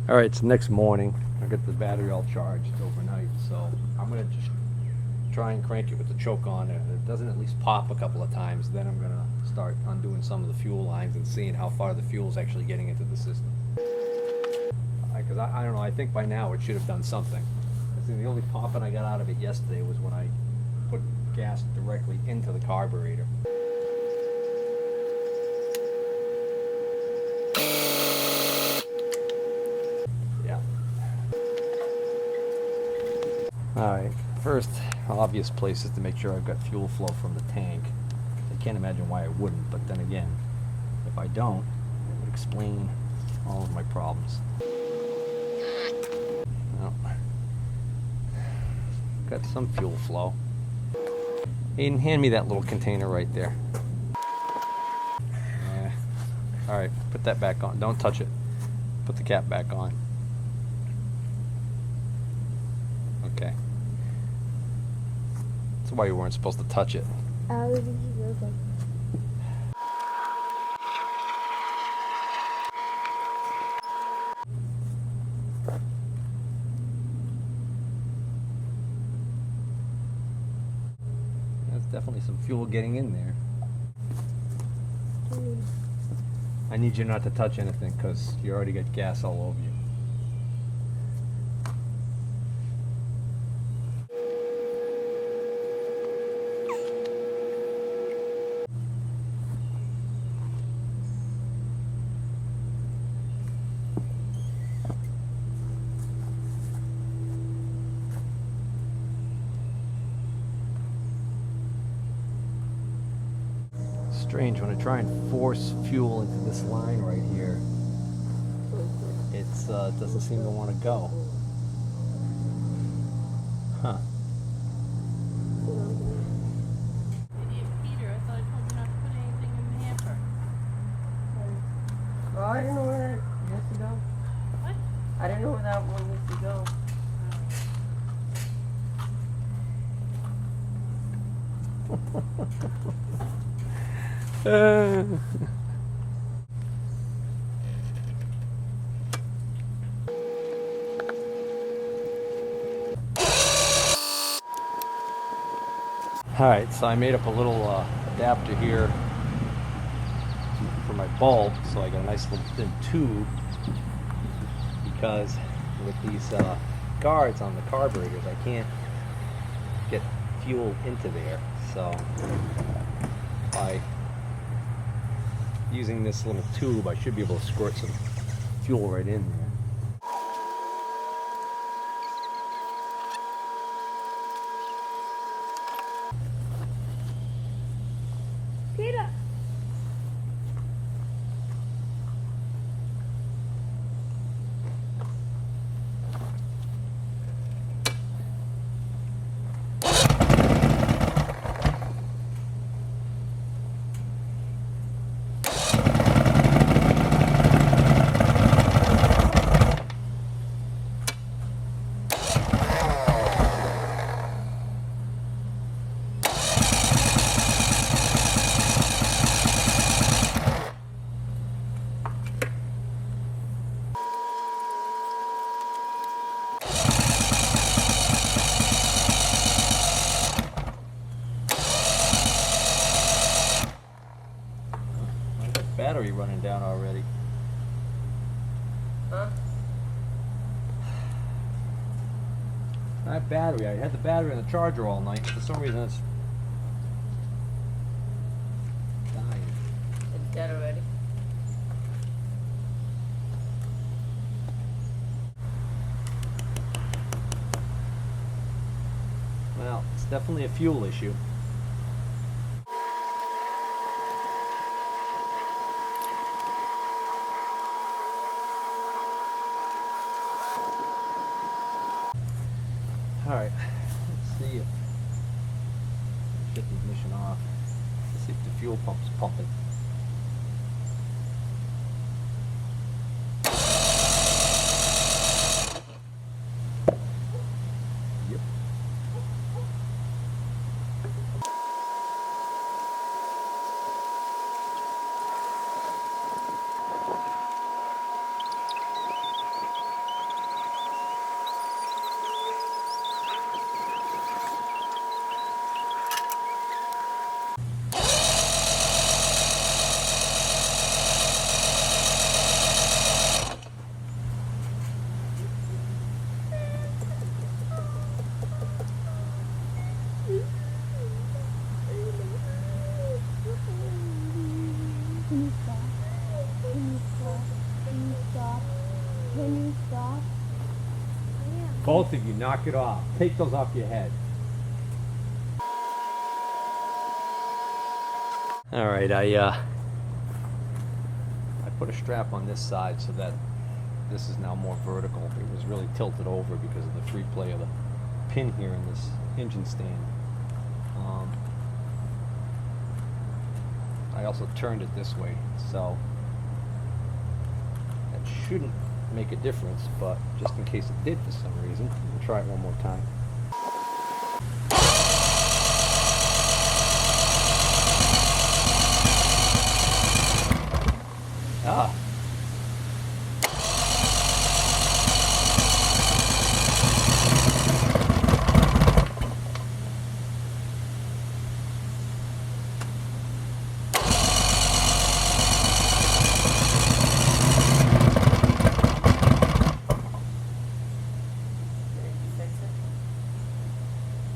All right, it's next morning. I got the battery all charged overnight, so I'm gonna just try and crank it with the choke on. If it doesn't at least pop a couple of times, then I'm gonna start undoing some of the fuel lines and seeing how far the fuel is actually getting into the system. Because I don't know, I think by now it should have done something. I think the only popping I got out of it yesterday was when I put gas directly into the carburetor. Yeah. Alright, first obvious place is to make sure I've got fuel flow from the tank. I can't imagine why I wouldn't, but then again, if I don't, it would explain all of my problems. Well, got some fuel flow. Aiden, hand me that little container right there. Alright, put that back on. Don't touch it. Put the cap back on. Okay. That's why you weren't supposed to touch it. That's definitely some fuel getting in there. I need you not to touch anything because you already got gas all over you. Strange, when I try and force fuel into this line right here, it doesn't seem to want to go. Huh. Idiot Peter, I thought I told you not to put anything in the hamper. Oh, I didn't know where that needs to go. What? I didn't know where that one needs to go. Alright, so I made up a little adapter here for my bulb, so I got a nice little thin tube, because with these guards on the carburetors I can't get fuel into there, so by using this little tube I should be able to squirt some fuel right in there. Peter! Battery running down already. Huh? That battery, I had the battery in the charger all night. For some reason it's dying. It's dead already. Well, it's definitely a fuel issue. Alright, let's see if shut the ignition off. Let's see if the fuel pump's pumping. Yep. Can you stop? Can you stop? Can you stop? Can you stop? Both of you, knock it off. Take those off your head. All right, I put a strap on this side so that this is now more vertical. It was really tilted over because of the free play of the pin here in this engine stand. I also turned it this way, so that shouldn't make a difference, but just in case it did for some reason, we'll try it one more time. Ah.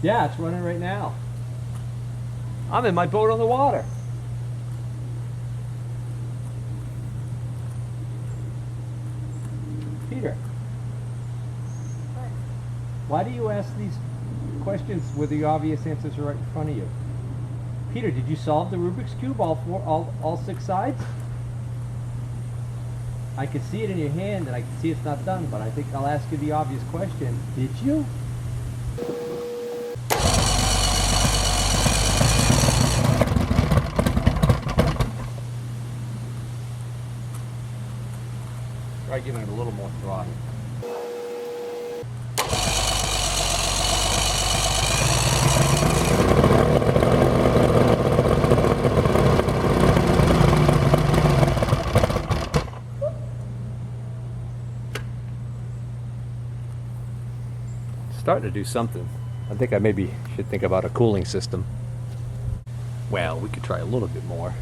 Yeah, it's running right now. I'm in my boat on the water. Peter, why do you ask these questions where the obvious answers are right in front of you? Peter, did you solve the Rubik's Cube, all 6 sides? I can see it in your hand and I can see it's not done, but I think I'll ask you the obvious question. Did you? Try giving it a little more throttle. Starting to do something. I think I maybe should think about a cooling system. Well, we could try a little bit more.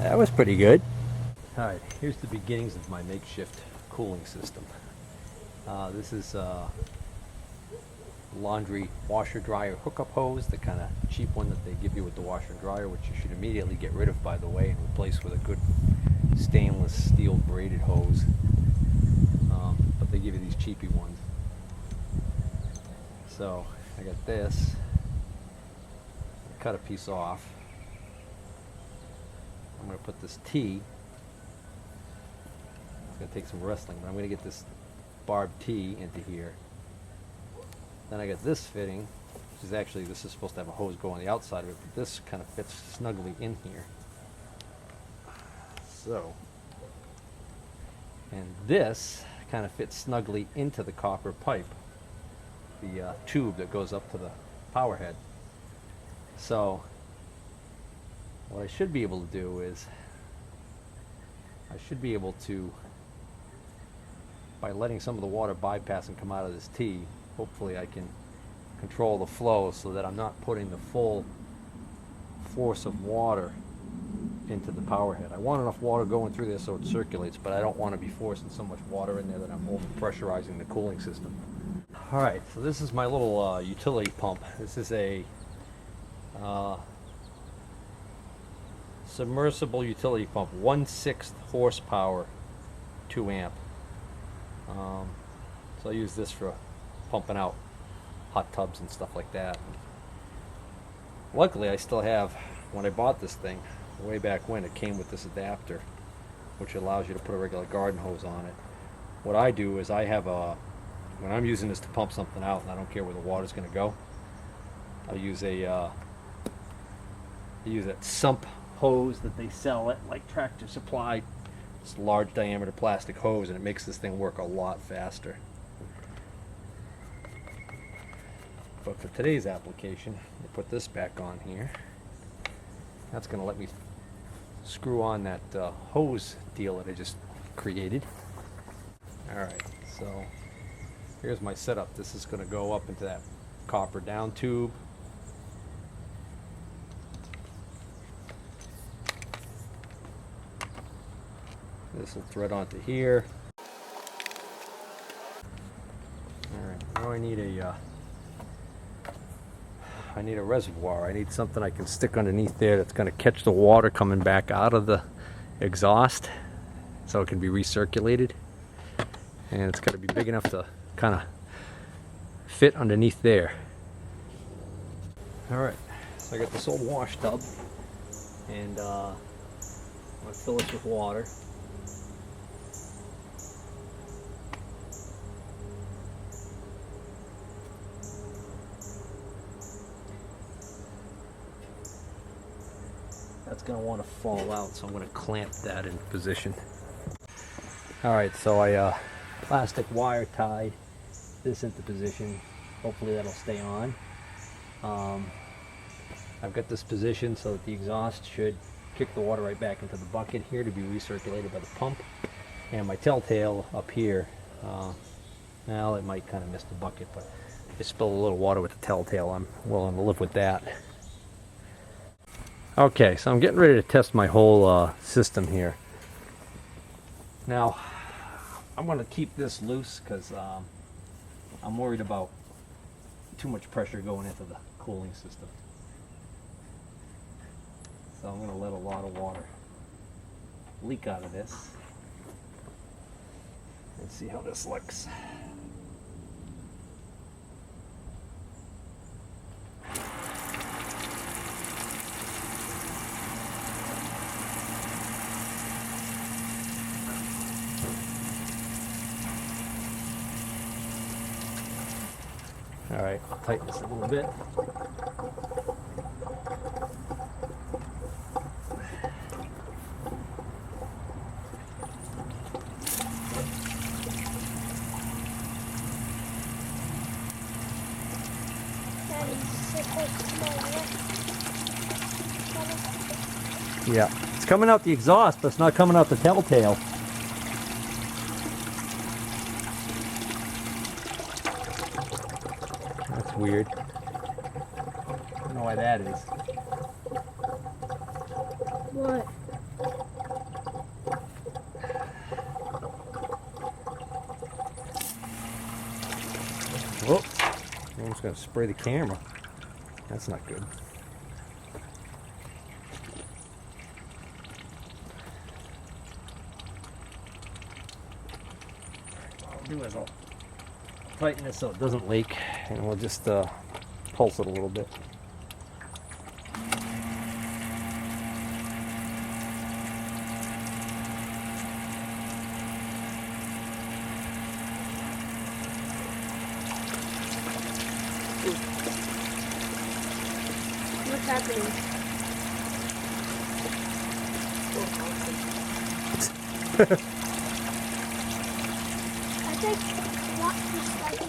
That was pretty good. Alright, here's the beginnings of my makeshift cooling system. This is laundry washer dryer hookup hose, the kind of cheap one that they give you with the washer and dryer, which you should immediately get rid of, by the way, and replace with a good stainless steel braided hose. But they give you these cheapy ones. So I got this. Cut a piece off. I'm going to put this T. It's going to take some wrestling, but I'm going to get this barbed T into here. Then I got this fitting, which is actually, this is supposed to have a hose go on the outside of it, but this kind of fits snugly in here. So, and this kind of fits snugly into the copper pipe, the tube that goes up to the power head. So, what I should be able to do is, I should be able to, by letting some of the water bypass and come out of this T, hopefully I can control the flow so that I'm not putting the full force of water into the power head. I want enough water going through there so it circulates, but I don't want to be forcing so much water in there that I'm over pressurizing the cooling system. Alright, so this is my little utility pump. This is a submersible utility pump, 1/6 horsepower, 2 amp. So I use this for pumping out hot tubs and stuff like that. Luckily, I still have, when I bought this thing, way back when, it came with this adapter, which allows you to put a regular garden hose on it. What I do is I have when I'm using this to pump something out, and I don't care where the water's going to go, I use that sump hose that they sell at like Tractor Supply. It's a large diameter plastic hose, and it makes this thing work a lot faster. But for today's application, I put this back on here. That's going to let me screw on that hose deal that I just created. Alright, so here's my setup. This is going to go up into that copper down tube. This will thread onto here. Alright, now I need a reservoir. I need something I can stick underneath there that's going to catch the water coming back out of the exhaust so it can be recirculated. And it's got to be big enough to kind of fit underneath there. Alright, so I got this old wash tub, and I'm going to fill it with water. That's going to want to fall out, so I'm going to clamp that in position. Alright, so I plastic wire tied this into position. Hopefully that'll stay on. I've got this position so that the exhaust should kick the water right back into the bucket here to be recirculated by the pump. And my telltale up here, well, it might kind of miss the bucket, but if I spill a little water with the telltale, I'm willing to live with that. Okay, so I'm getting ready to test my whole system here. Now, I'm going to keep this loose because I'm worried about too much pressure going into the cooling system. So I'm going to let a lot of water leak out of this and see how this looks. Alright, I'll tighten this a little bit. Yeah, it's coming out the exhaust, but it's not coming out the telltale. That's weird. I don't know why that is. What? Whoop. I'm just going to spray the camera. That's not good. What I'll do is I'll tighten this so it doesn't leak, and we'll just pulse it a little bit. What's happening? I think what is like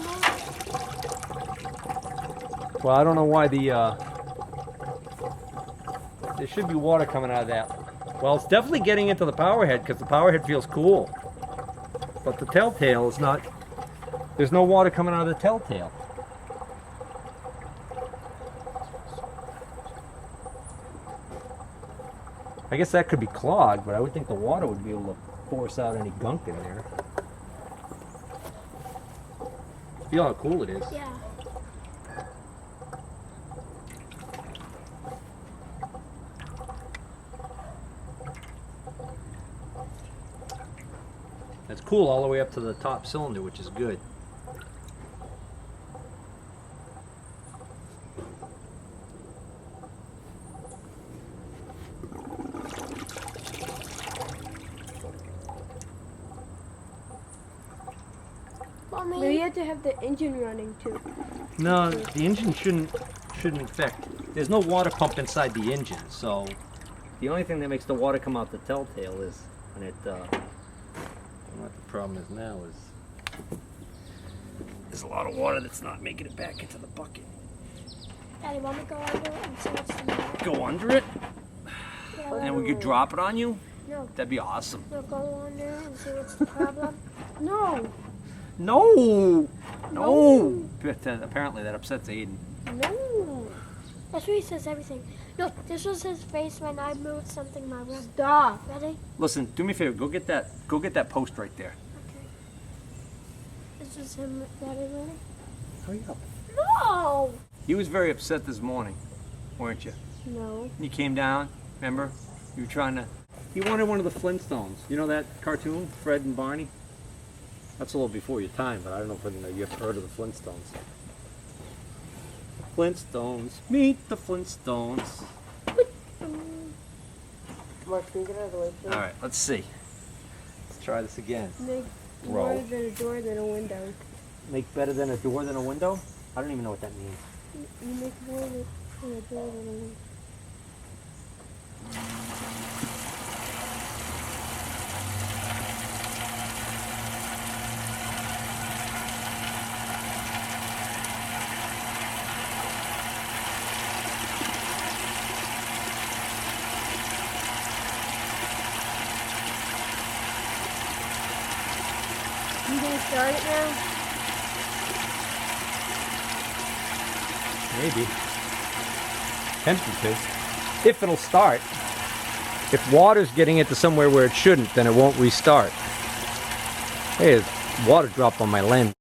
Well, I don't know why there should be water coming out of that. Well, it's definitely getting into the power head because the power head feels cool. But the telltale is not, there's no water coming out of the telltale. I guess that could be clogged, but I would think the water would be able to force out any gunk in there. Feel how cool it is. Yeah. It's cool all the way up to the top cylinder, which is good. Maybe you have to have the engine running too. No, the engine shouldn't infect. There's no water pump inside the engine, so the only thing that makes the water come out the telltale is when it. I don't know what the problem is now is there's a lot of water that's not making it back into the bucket. Daddy, want me to go under it and see what's the matter? Go under it, Yeah, and we could drop it on you. No, That'd be awesome. no, go under it and see what's the problem. No, No, no. But, apparently that upsets Aiden. no. That's what he says everything. No, this was his face when I moved something in my room. Stop. Ready? Listen, do me a favor. Go get that post right there. Okay. This was him. Daddy, ready? Hurry up. No. He was very upset this morning, weren't you? No. You came down, remember? You were trying to... He wanted one of the Flintstones. You know that cartoon, Fred and Barney? That's a little before your time, but I don't know if you ever heard of the Flintstones. Flintstones, meet the Flintstones. Mark, can you get out of the way, please? All right, let's see. Let's try this again. Make Roll. more than a door than a window. Make better than a door than a window? I don't even know what that means. You make more than a door than a window. You gonna start it now? Maybe. Tempted to. If it'll start. If water's getting it to somewhere where it shouldn't, then it won't restart. Hey, water dropped on my lens.